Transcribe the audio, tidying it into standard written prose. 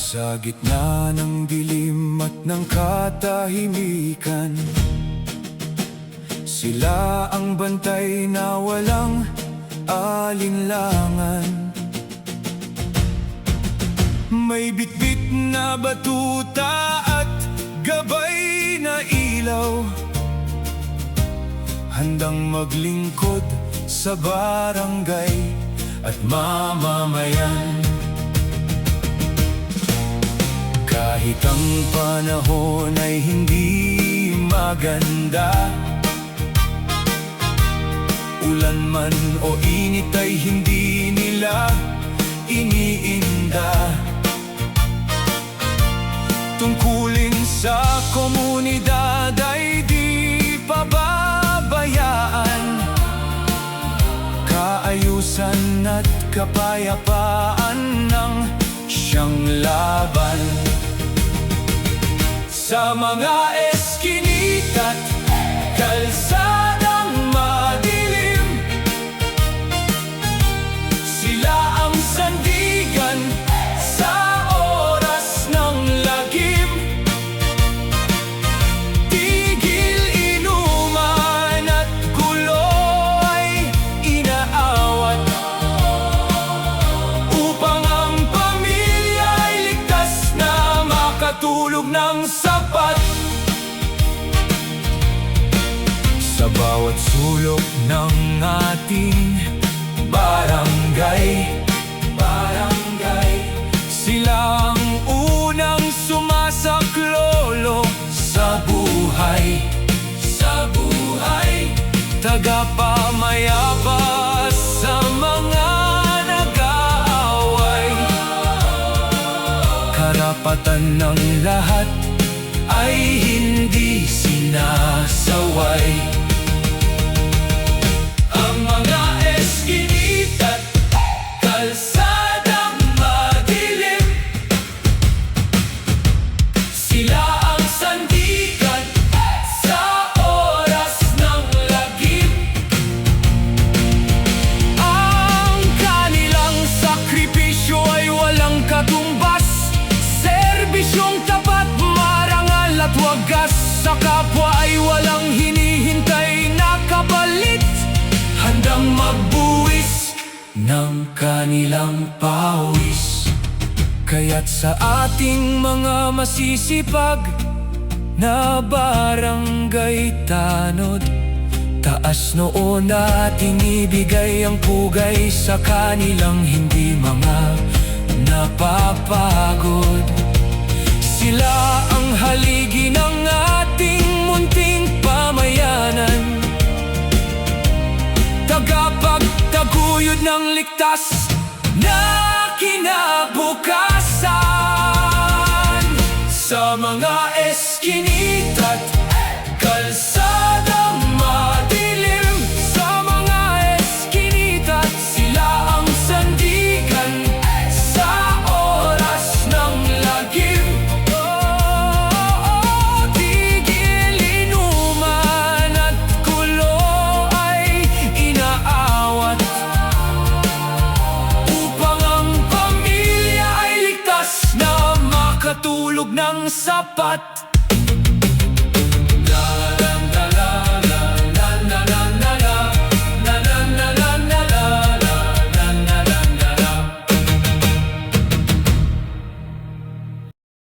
Sa gitna ng dilim at ng katahimikan, sila ang bantay na walang alinlangan. May bitbit na batuta at gabay na ilaw, handang maglingkod sa barangay at mamamayan. Kahit ang panahon ay hindi maganda, ulan man o init ay hindi nila iniinda. Tungkulin sa komunidad ay di pababayaan, kaayusan at kapayapaan ng siyang laban. Sa mga eskinita't kalsadang madilim, sila ang sandigan sa oras ng lagim. Tigil inuman at gulo ay inaawat, upang ang pamilya ay ligtas na makatulog ng sapat. Sa bawat sulok ng ating barangay, sila ang unang sumasaklolo sa buhay, tagapamayapa sa mga nag-aaway. Karapatan ng lahat ay hindi sinasaway. Ang mga eskinita't kalsadang madilim, sila ang sandigan sa oras ng lagim. Ang kanilang sakripisyo ay walang katumbas, serbisyong tapat, marangal at wagas. Sa kapwa ay walang hinihintay na kapalit, handang magbuwis ng kanilang pawis. Kaya't sa ating mga masisipag na barangay tanod, taas noo nating ibigay ang pugay sa kanilang hindi mga napapagod. Sila ang haligi ng ating munting pamayanan, tagapagtaguyod ng ligtas na kinabukasan. Sa mga eskinita't kalsadang madilim, sa mga eskinita't sila ang sandigan sa oras ng lagim. Tigil inuman at gulo ay inaawat, upang ang pamilya ay ligtas na makatulog ng sapat.